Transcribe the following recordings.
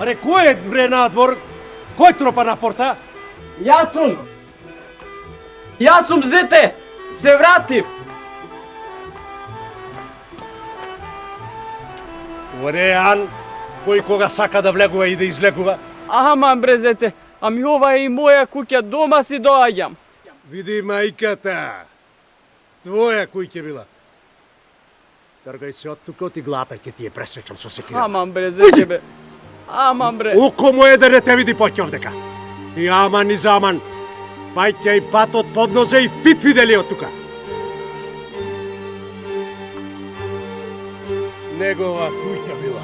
Аре, кој е бре надвор? Кој тропа на порта? Јас сум, зете! Се вратив! Ореан, кој кога сака да влегува и да излегува? Аман бре, зете, ами ова е и моја куќа, дома си доаѓам. Види мајката, твоја куќа била. Тргај се од тука, оти глата ќе ти ја пресечам со секира. Аман бре, зете бе. Аман бре. Око му е да не те види поќе овдека. И аман и заман. Фаќај патот под нозе и фит видели од тука. Негова куќа била.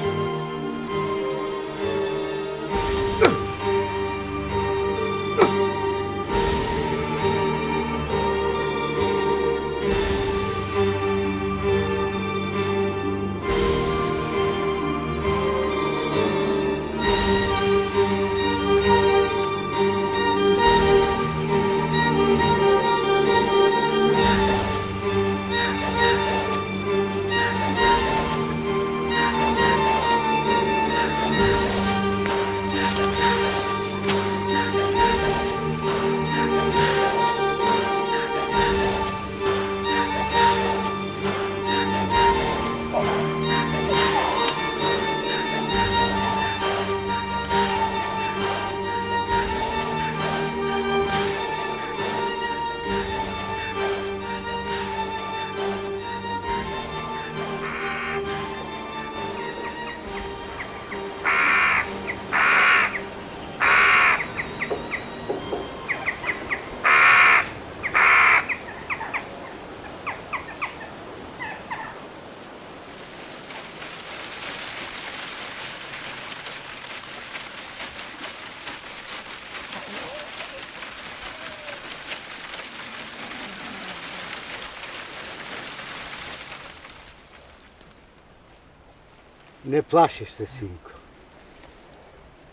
Не плашиш се, синко.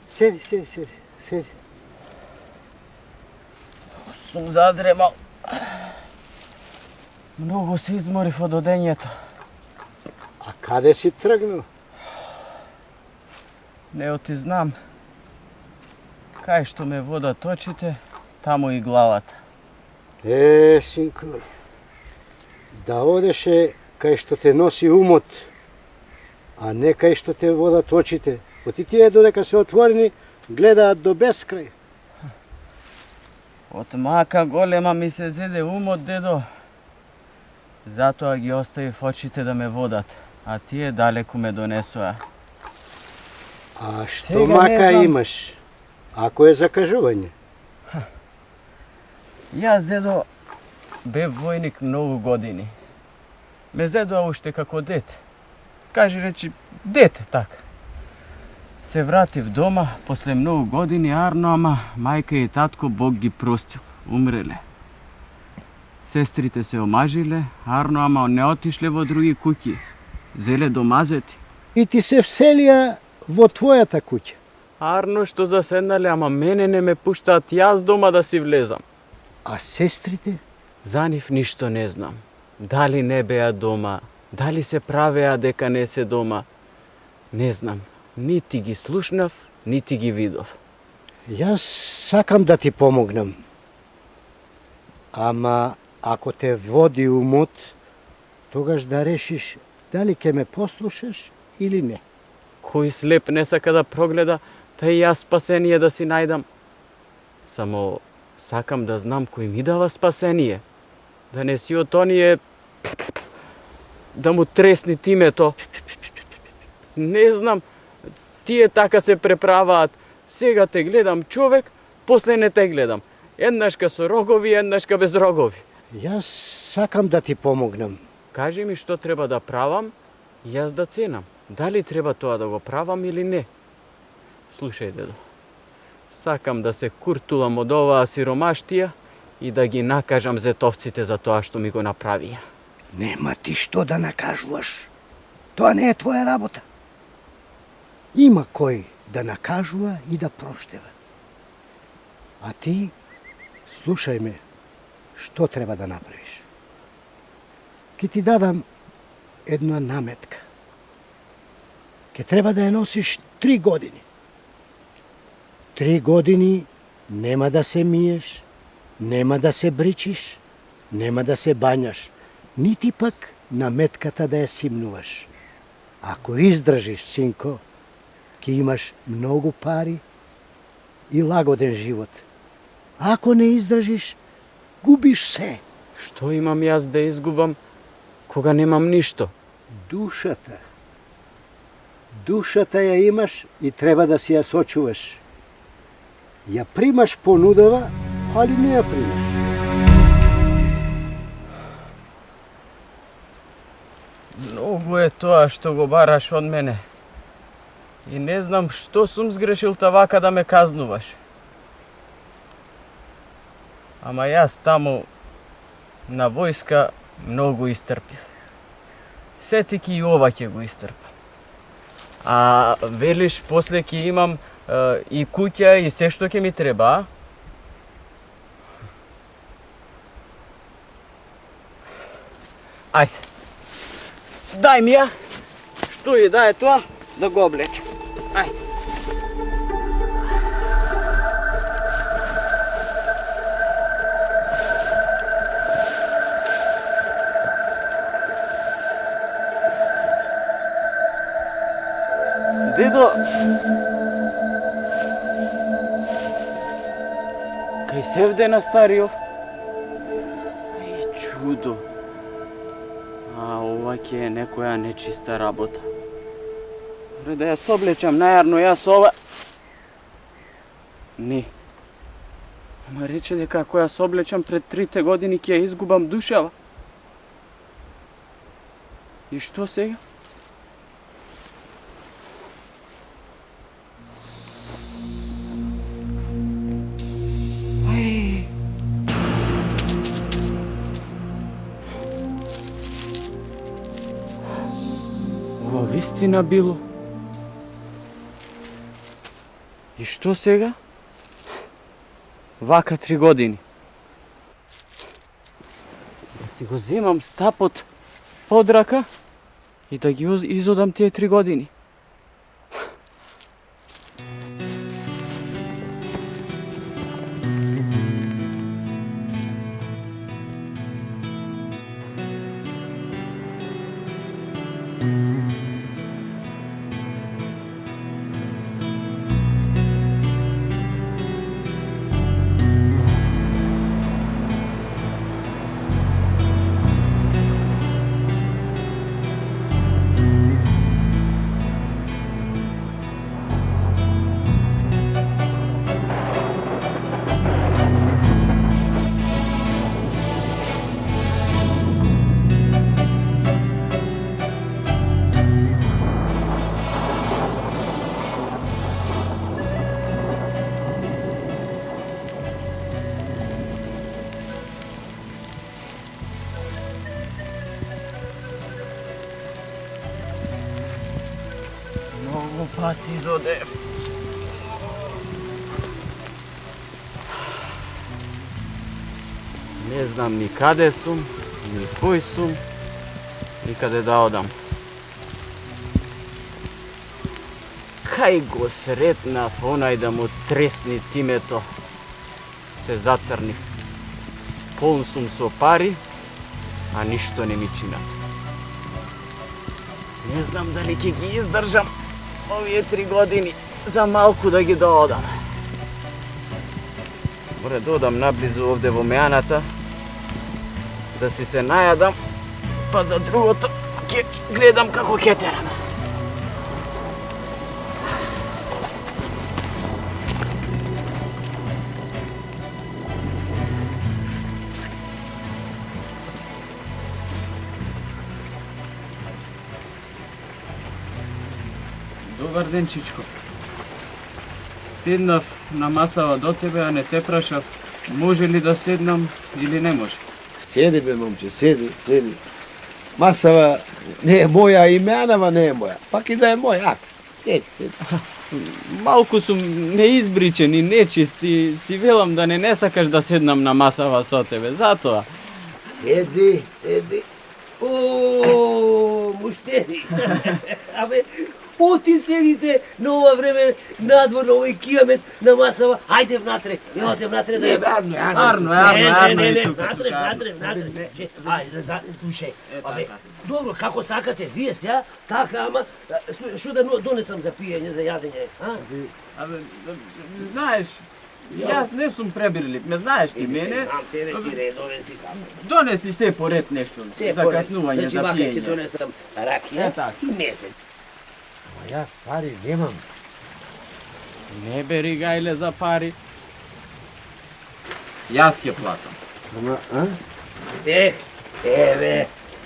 Седи. Сум задремал. Многу се изморив од одењето. А каде си тргнал? Не оти знам. Кај што ме водат очите, таму и главата. Синко, да одеше кај што те носи умот, а не кај што те водат очите. Оти тие додека се отворени, гледаат до бескрај. Од мака голема ми се зеде умот, дедо. Затоа ги оставив очите да ме водат, а тие далеку ме донесоа. А што Сега мака не знам. имаш? Ако е закажување? Јас, дедо, бев војник многу години. Ме зедоа уште како дете. Кажи речи, дете, така. Се вратив дома после многу години, арно, ама мајка и татко Бог ги простил, умреле. Сестрите се омажиле, арно, ама не отишле во други куќи. Зеле домазети. И ти се вселија во твојата куќа. Арно што заседнале, ама мене не ме пуштаат јас дома да си влезам. А сестрите? За нив ништо не знам. Дали не беа дома, дали се правеа дека не се дома. Не знам. Нити ги слушнав, нити ги видов. Јас сакам да ти помогнам. Ама ако те води умот, тогаш да решиш дали ќе ме послушаш или не. Кој слеп не сака да прогледа, та и јас спасение да си најдам. Само сакам да знам кој ми дава спасение. Да не си од оние да му тресни тимето. Не знам, тие така се преправаат. Сега те гледам човек, после не те гледам. Еднашка со рогови, еднашка без рогови. Јас сакам да ти помогнам. Кажи ми што треба да правам, јас да ценам. Дали треба тоа да го правам или не? Слушај, дедо. Сакам да се куртулам од оваа сиромаштија и да ги накажам зетовците за тоа што ми го направија. Нема ти што да накажуваш. Тоа не е твоја работа. Има кој да накажува и да проштева. А ти, слушај ме, што треба да направиш. Ке ти дадам една наметка. Ке треба да ја носиш 3 години. 3 години нема да се миеш, нема да се бричиш, нема да се баняш, нити пак на метката да ја симнуваш. Ако издржиш, синко, ќе имаш многу пари и лагоден живот. Ако не издржиш, губиш се. Што имам јас да изгубам кога немам ништо? Душата. Душата ја имаш и треба да си ја сочуваш. Ја примаш понудава, али не ја примаш. Многу е тоа што го бараш од мене. И не знам што сум сгрешил вака да ме казнуваш. Ама јас таму на војска многу истрпив. Сетики и ова ќе го истрпам. А велиш после ќе имам и куќа и се што ќе ми треба, а? Ајде. Дај ми ја. Што е да е тоа? Да го облечем. Ајде. Дедо, кај севде на стариов? Ај, чудо. А ова ќе е некоја нечиста работа. Добре да ја соблечам најарно јас ова. Не. Ама рече дека ако ја соблечам пред 3 години ќе ја изгубам душава. И што сега? Ова вистина било. И што сега? Вака 3 години. Да си го земам стапот под рака и да ги изодам тие 3 години. Многу пати изодев. Не знам ни каде сум, ни кој сум, ни каде да одам. Кај го сретнав онај да му тресни тимето, се зацрнив. Полн сум со пари, а ништо не ми чинат. Не знам дали ќе ги издржам овие 3 години за малку да ги доодам. Море да одам наблизу овде во меаната, да си се најадам, па за другото ќе гледам како ќе терам. Добар ден, Чичко. Седнав на масава до тебе, а не те прашав може ли да седнам или не може. Седи бе, момче, седи, седи. Масава не е моја и меанава не е моја. Пак и да е моја. Седи, седи. Малку сум неизбричен и нечист и си велам да не сакаш да седнам на масава со тебе, затоа. Седи, седи. О, муштери. Абе, О, ти седите на ова време надвор на овој кијамет на масава. Ајде внатре, идете внатре да... Арно, Не, тука, внатре. Ајде, слушај. Добро, како сакате, вие сега, така, ама, што да донесам за пиење, за јадење, а? Абе, знаеш, јас не сум пребирлив, ме знаеш ти мене. Знам тебе ти редовен си како. Донеси се поред нешто, закаснување за Значи, ти пиење. донесам ракија така. и месец. Ама јас пари немам. Не бери гајле за пари. Јас ќе платам. Ама, а?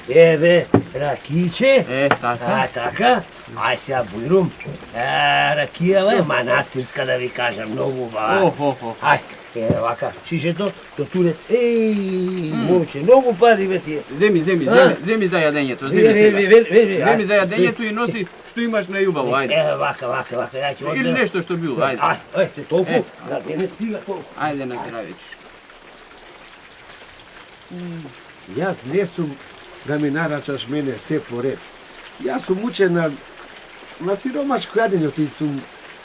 Еве, ракиче. Така. Така. Ај сега бујрум. Ракијава е манастирска, да ви кажам, многу убава. Охо. Ај, вака, шишето, до туре. Момче, многу пари бе тие. Земи за јадењето, земи сега. Земи за јадењето и носи што имаш на јубаво, ајде. Вака, ја ќе Или нешто што било, ајде. Ајде, толку, за не стига толку. Ајде на здравече. Јас не сум да ми нарачаш мене се поред. Јас сум учен на сиромашко јадење, ти сум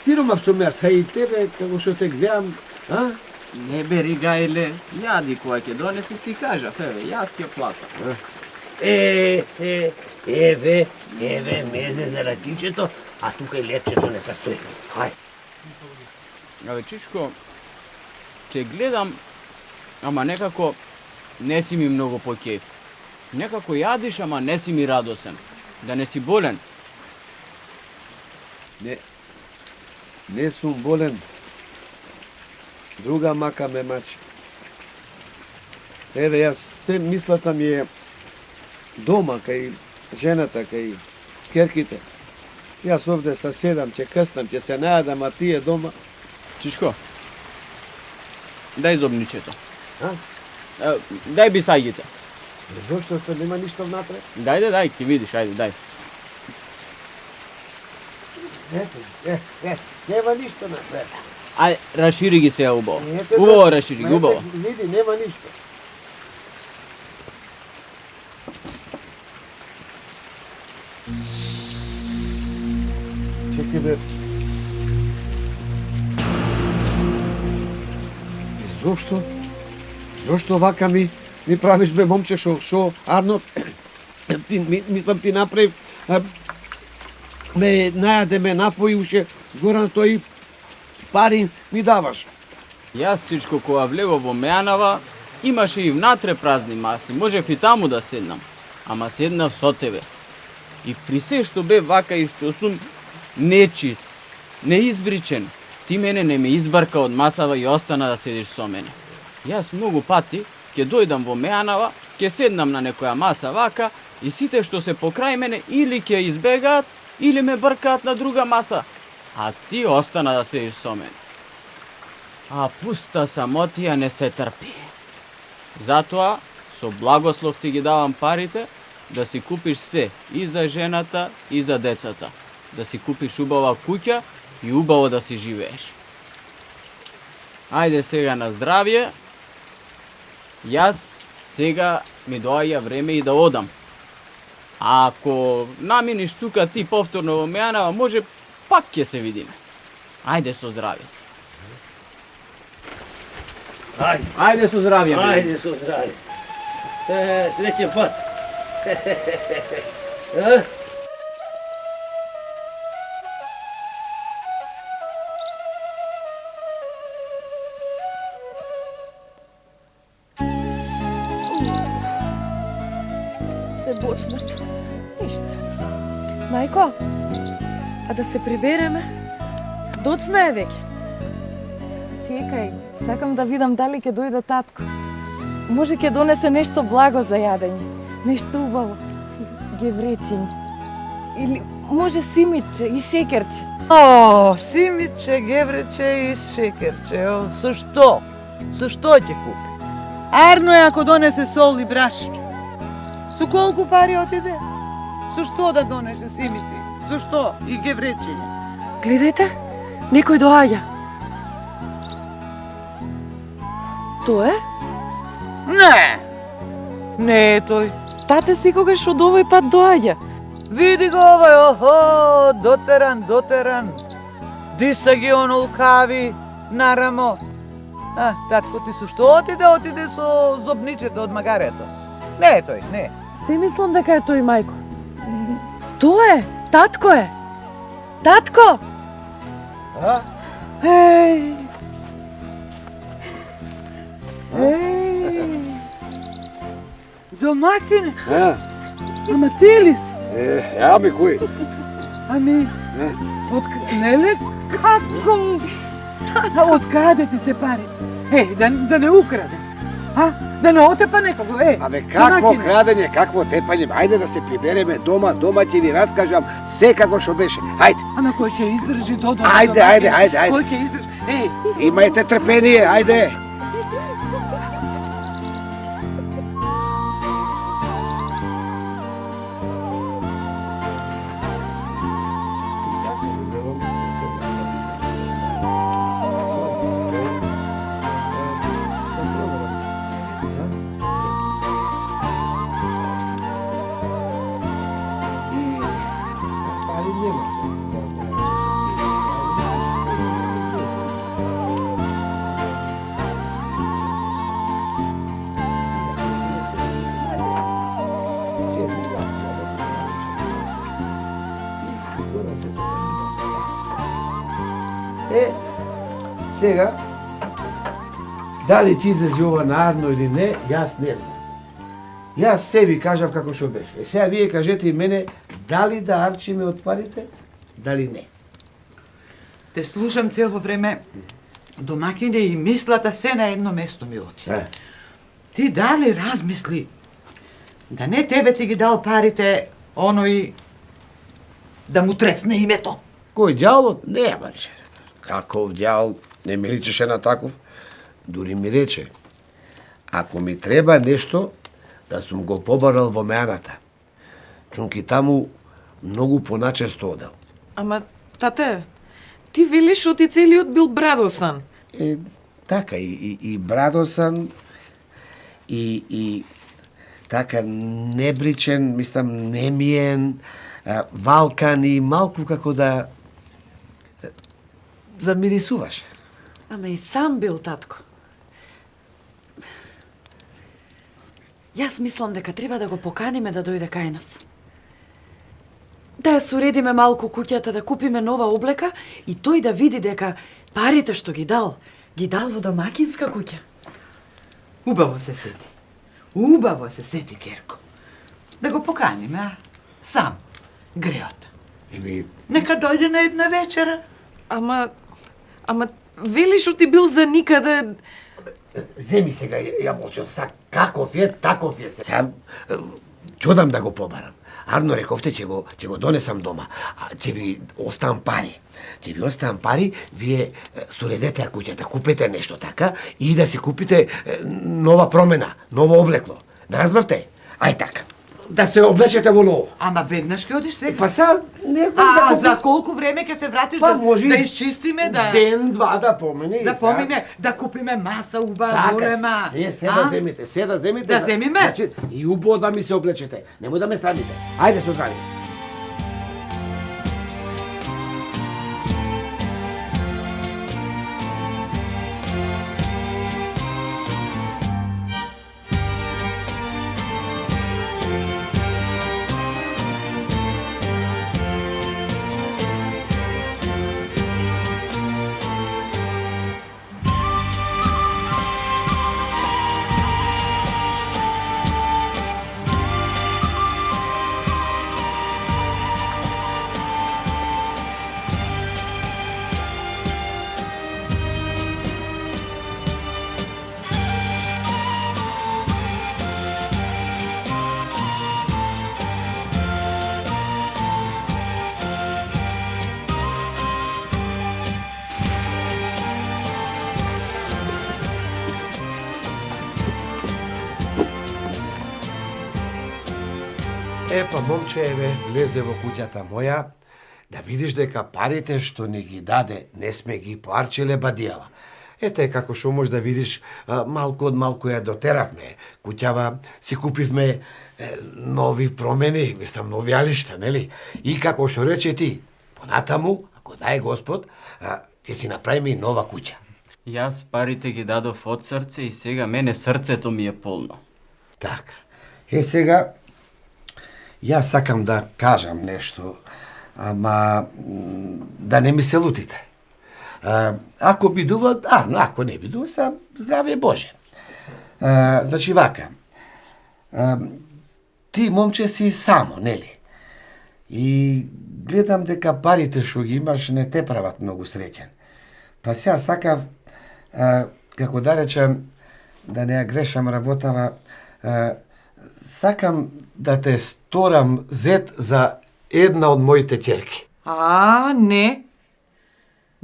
сиромав сум јас, а и тебе, како што те гледам, а? Не бери гајле, јади која ќе донеси, ти кажав, еве, јас ќе платам. Еве, мезе за ракичето, а тука и лепчето нека стои. Ај. Абе, Чичко, ќе гледам, ама некако не си ми многу по кејф. Некако јадиш, ама не си ми радосен. Да не си болен. Не сум болен. Друга мака ме мачи. Еве, јас се мислата ми е дома, кај жената, кај керките. Јас овде са седам, ќе къснам, ќе се најадам, а тие дома. Чичко, дај зобничето. А? Дај бисајгите. Зошто што нема ништо внатре? Дај, ќе видиш, ајде, дај. Ето, нема ништо внатре. Ајде, рашири ги сега убаво. Ето, Убаво рашири ги, убаво. Види, нема ништо. Чекай бе. Зошто? Зошто вака ми правиш бе, момче, шо Арно, мислам ти направив, ме најаде, ме напои уште, згора на тој пари ми даваш. Јас, Чичко, кога влегов во Мејанава, имаше и внатре празни маси, можев и таму да седнам. Ама седнав со тебе. И при се што бе вака и што сум нечист, неизбричен, ти мене не ме избарка од масава и остана да седиш со мене. Јас многу пати ќе дојдам во Мејанава, ќе седнам на некоја маса вака и сите што се покрај мене или ќе избегаат, или ме бркаат на друга маса. А ти остана да седиш со мене. А пуста самотија не се трпи. Затоа, со благослов ти ги давам парите, да си купиш се и за жената и за децата. Да си купиш убава куќа и убаво да си живееш. Ајде сега на здравје. Јас сега ми доаѓа време и да одам. А ако наминиш тука ти повторно во Мејанава, може пак ќе се видиме. Ајде со здравје се. Ајде со здравје. Ајде со здравје. Среќен пат. Се боцнат. Ништо. Мајко, а да се прибереме? Доцна е веќе. Чекај, сакам да видам дали ќе дојде татко. Може ќе донесе нешто благо за јадење. Нешто убаво. Гевречиња. Или може симиче и шекерче. О, симиче, геврече и шекерче. Со што? Со што ќе купи? Арно е ако донесе сол и брашно. Со колку пари отиде? Со што да донесе симити? Со што? И гевречиња. Гледајте, некој доаѓа. Тоа е? Не! Не е тој. Тате секогаш од овој пат доаѓа. Види го овој, охо, дотеран. Диса ги он улкави, нарамо. Татко ти со што отиде со зобничето од магарето. Не е тој, не. Се мислам дека е тој, мајко. Тоа е, татко е. Татко! Еј! Домакине, ама ти ли си? Ами кој? Ами, неле, како? Од каде ти се пари? Да не украде. Да не отепа некого, Абе, какво крадење, какво тепање? Ајде да се прибереме дома ќе ви раскажам се како што беше. Ајде. Ама кој ќе издржи до Ајде. Кој ќе издржи? Имајте трпение, ајде. Сега, дали ќе излези ова наредно или не, јас не знам. Јас се ви кажав како што беше. Сега вие кажете и мене дали да арчиме од парите, дали не. Те слушам цело време, домакине, и мислата се на едно место ми оти. Ти дали размисли да не тебе ти ги дал парите, оној да му тресне името? Кој ѓаволот? Не, барише. Каков ѓавол, не ми личеше на таков. Дури ми рече, ако ми треба нешто, да сум го побарал во меаната. Чунки таму многу поначесто одел. Ама, тате, ти велиш оти целиот бил брадосан. Така, и брадосан, и така небричен, мислам, немиен, валкан и малку како да замирисуваш. Ама и сам бил, татко. Јас мислам дека треба да го поканиме да дојде кај нас. Да ја соредиме малку куќата, да купиме нова облека и тој да види дека парите што ги дал во домакинска куќа. Убаво се сети, Герко. Да го поканиме, сам, греот. Нека дојде на една вечера. Ама велиш оти бил за никаде. Земи сега јаболчо, каков е, таков е. Сега ќе одам да го побарам. Арно рековте, ќе го донесам дома. Ќе ви оставам пари. Вие соредете ја куќата, купете нешто така и да си купите нова промена, ново облекло. Да разбравте? Ај така. Да се облечете во ново. Ама веднаш ќе одиш сега? Па сега не знам за колку... за колку време ќе се вратиш да изчистиме, да... Ден, два да помине. Да помине, да купиме маса убава, голема. Се да земите. Да земиме? Значи, и убаво да ми се облечете. Немој да ме страните. Ајде се оздрави. Епа, момче, влезе во куќата моја, да видиш дека парите што не ги даде, не сме ги поарчиле бадијала. Ете како што можеш да видиш, малку од малку ја дотеравме. Куќава си купивме нови промени, мислам нови алишта, нели? И како што рече ти, понатаму, ако дај Господ, ќе си направиме и нова куќа. Јас парите ги дадов од срце и сега мене срцето ми е полно. Така. Сега, јас сакам да кажам нешто, ама да не ми се лутите. Ако бидува, ако не бидува, са здравие Боже. Значи вака, ти момче си само, нели? И гледам дека парите што ги имаш не те прават многу среќен. Па сега сакав, како да речем, да не ја грешам работава, сакам да те сторам зет за една од моите ќерки. Не.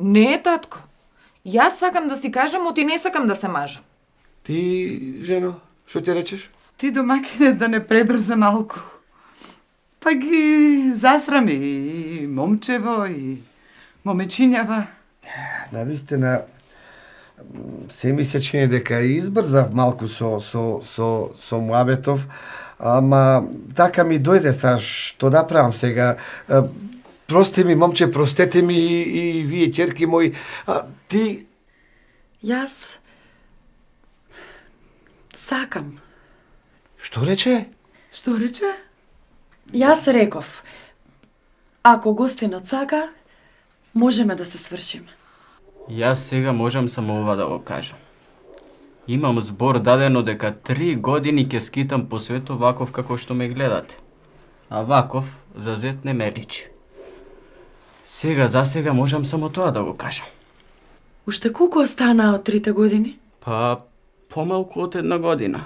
Не, татко. Јас сакам да си кажам, оти не сакам да се мажам. Ти, жено, што ти речеш? Ти домакине да не пребрза малку. Па ги засрами и момчево и момечињава. Навистина, се ми се чини дека избрзав малку со муабетов, ама така ми дојде са што да правам сега. Прости ми, момче, простете ми и вие, ќерки мои. Ти... Јас сакам. Што рече? Што рече? Јас реков, ако гостинот сака, можеме да се свршиме. Јас сега можам само ова да го кажам. Имам збор дадено дека 3 години ќе скитам по светот ваков како што ме гледате. А ваков за зет не ме личи. За сега можам само тоа да го кажам. Уште колку останаа од 3 години? Па, помалку од 1 година.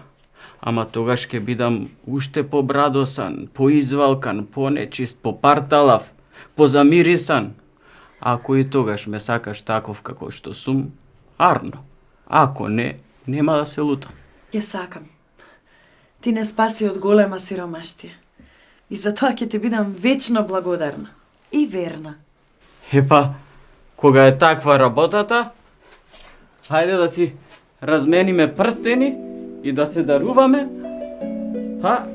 Ама тогаш ќе бидам уште побрадосан, поизвалкан, понечист, попарталав, позамирисан. Ако и тогаш ме сакаш таков како што сум, арно. Ако не, нема да се лутам. Ја сакам. Ти не спаси од голема сиромаштија. И за тоа ќе ти бидам вечно благодарна. И верна. Епа, кога е таква работата, хајде да си размениме прстени и да се даруваме. А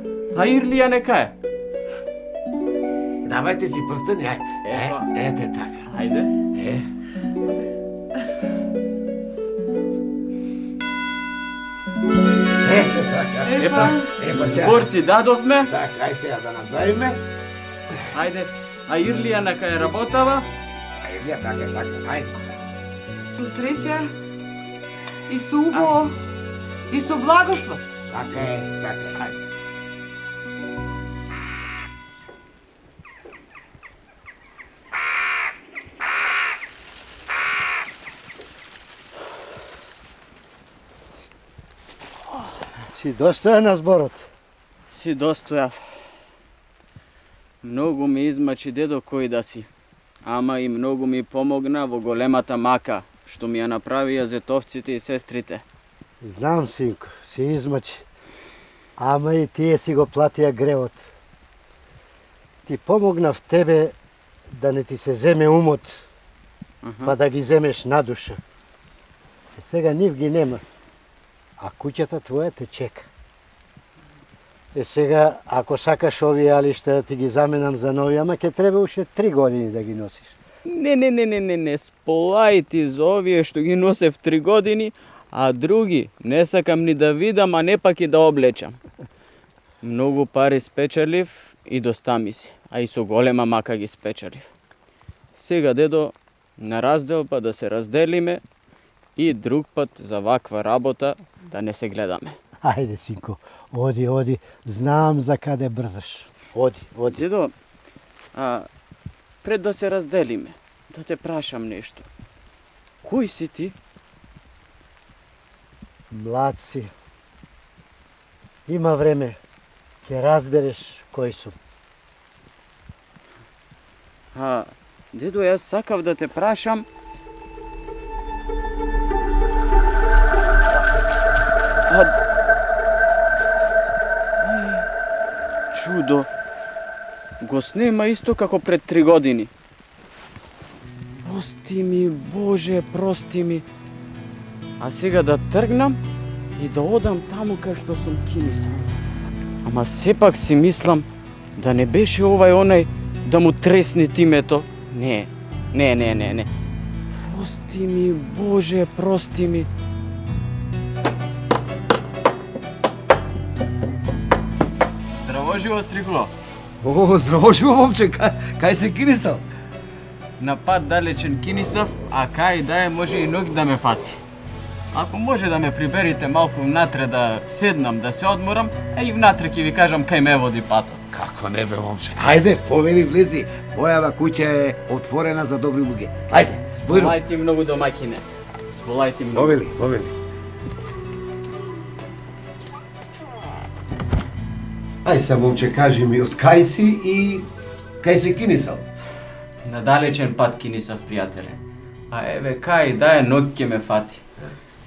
Ирлија нека е. Давајте си прстени, ете така. Хајде. Епа сега. Збор си дадовме. Така, ај сега да наздравиме. Хајде. А Ирлија нека е работава. Ирлија, така, ајде. Со среќа и со убаво и со благослов. Така е, ајде. Си достоен на зборот. Си достојав. Многу ми измачи дедо кој да си. Ама и многу ми помогна во големата мака, што ми ја направија зетовците и сестрите. Знам, синко, си измачи. Ама и тие си го платија гревот. Ти помогнав тебе да не ти се земе умот, па да ги земеш на душа. Сега нив ги нема, а куќата твоја те чека. Сега, ако сакаш овие алишта ти ги заменам за нови, ама ќе треба уште 3 години да ги носиш. Не, сполај ти за овие што ги носев 3 години, а други не сакам ни да видам, а не пак и да облечам. Многу пари спечалив и доста ми си, а и со голема мака ги спечалив. Сега, дедо, на разделба да се разделиме и друг пат за ваква работа да не се гледаме. Ајде, синко, оди, знам за каде брзаш. Оди. Дедо, пред да се разделиме, да те прашам нешто. Кој си ти? Млад си. Има време. Ќе разбереш кој сум. Дедо, јас сакав да те прашам. Чудо. Го снема исто како пред 3 години. Прости ми, Боже, прости ми. А сега да тргнам и да одам таму кај што сум кинисал. Ама сепак си мислам да не беше овај онај да му тресне тимето. Не. Прости ми, Боже, прости ми. Здраво живо, Стрикло. О, здраво живо, момче, кај се кинисал? На пат далечен кинисав, а кај да е може и ноќ да ме фати. Ако може да ме приберите малку внатре да седнам, да се одморам, и внатре ќе ви кажам кај ме води патот. Како не бе, момче? Ајде, повели влези. Мојава куќа е отворена за добри луѓе. Ајде, спојру. Сполајте многу, домаќине. Сполајте многу. Повели. Ај се, момче, кажи ми, од кај си и кај се кинисал? На далечен пат кинисав, пријателе. А еве кај да е ноќ ќе ме фати.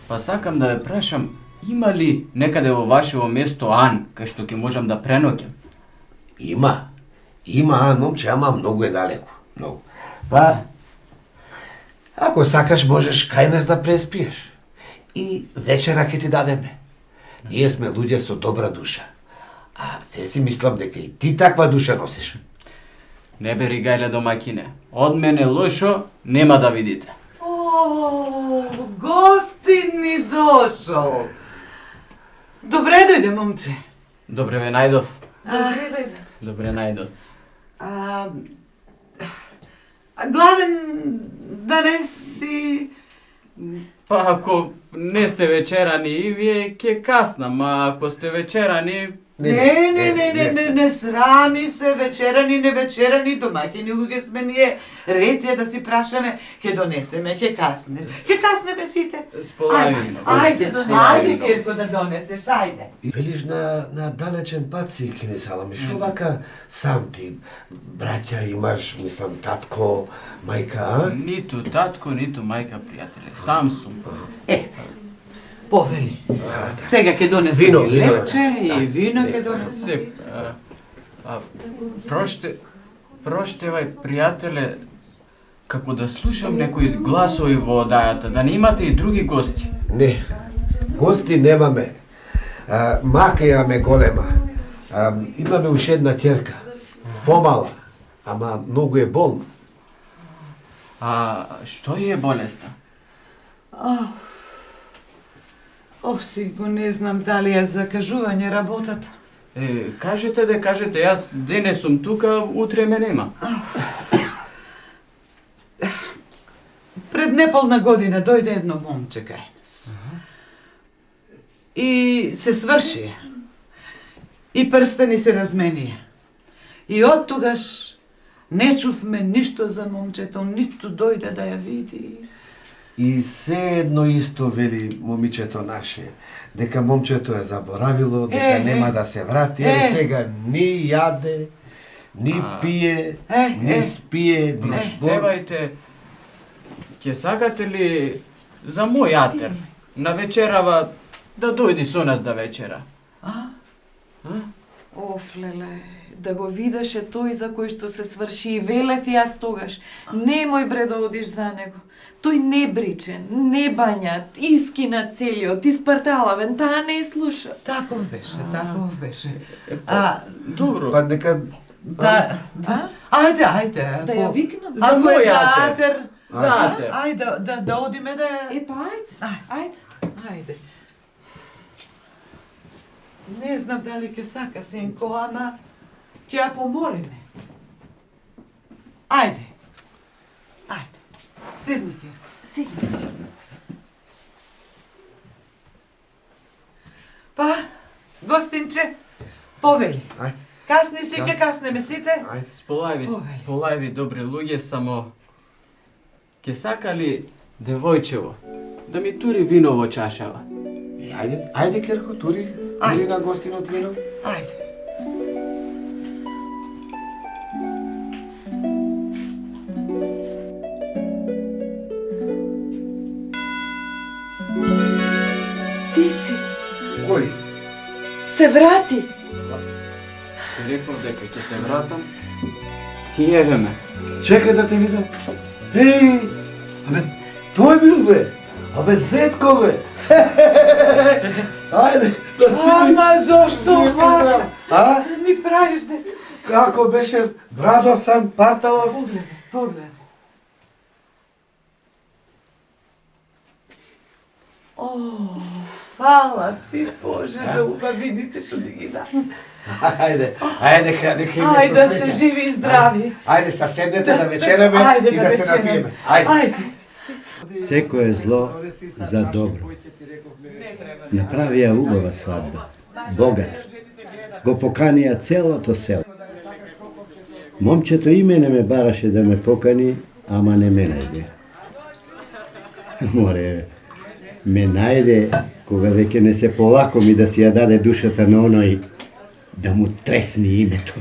Па сакам да ве прашам, има ли некаде во вашево место Ан, кај што ќе можам да преноќам? Има, момче, ама многу е далеко. Многу. Па, ако сакаш, можеш кај нас да преспиеш. И вечера ќе ти дадеме. Ние сме луѓе со добра душа. А се си мислам дека и ти таква душа носиш. Не бери гајле, домаќине. Од мене лошо нема да видите. О, гостин ми дошол. Добре дојде, момче. Добре ве најдов. Добре дојде. Добре најдов. Гладен да не си... Па ако не сте вечерани и вие ќе каснам, а ако сте вечерани... Не срами се, вечерани, не вечерани, домаќини луѓе сме ние. Ред е да си прашаме, ќе донесеме, ќе каснеш. Ќе каснеме сите. Сполави. Ајде, Керко, да донесеш, ајде. Велиш на далечен пат си кинисала ми, шо вака сам ти, браќа имаш, мислам, татко, мајка, а? Ниту татко, ниту мајка, пријателе. Сам сум. Повели. Сега ќе донесе Вино, лепче и вино ќе донесе. Проштевај, пријателе, како да слушам некои гласови во одајата, да не имате и други гости. Не, гости немаме. Мака имаме голема. Имаме уште една ќерка. Помала, ама многу е болна. А што е болеста? Си го не знам дали е за кажување работата. Кажете, јас денес сум тука, утре ме нема. Пред неполна година дојде едно момче кај нас. И се сврши. И прстени се разменија. И од тогаш не чувме ништо за момчето, ниту дојде да ја види. И се едно исто вели момичето наше, дека момчето е заборавило, дека нема да се врати, сега ни јаде, ни пие, ни спие, ни збор. Проштевајте, ќе сакате ли за мој атер на вечерава да дојди со нас да вечера? Леле, да го видеше тој за кој што се сврши и велев јас тогаш. Немој бре да одиш за него. Тој не бричен, не бањат, искина целиот, испарталавен, таа не слуша. Таков беше. Добро. Па нека... Ајде. Да ја викнам? Ако е мој за атер. атер, За атер. ајде да одиме да ја... Па ајде. Ајде. Не знам дали ќе сака, синко, ама ќе ја помолиме. Ајде. Седни, Ке. Седни си. Па, гостинче, повели. Ајде. Касни си, ке каснеме сите. Ајде. Сполајви добри луѓе, само ќе сака ли девојчево да ми тури вино во чашава? Ајде, Керко, тури на гостинот вино. Ајде. Ти си. Кој? Се врати. Реков дека ќе се вратам и еве ме. Чекај да те видам. Абе, тој бил бе. Абе, зеткове! Ајде, да си Ама зошто овака? А? Ми правиш дете? Како беше брадосан, парталав? Погледај. О, фала ти, Боже, за убавините што ти ги да. Ајде, нека Ајде да сте живи и здрави. Ајде, са седнете да вечераме и да се напиеме. Ајде. Секое зло за добро. Направија убава свадба. Богат. Го поканија целото село. Момчето и мене ме бараше да ме покани, ама не ме најде. Море, ме најде кога веќе не се полако ми да си ја даде душата на оној да му тресни името.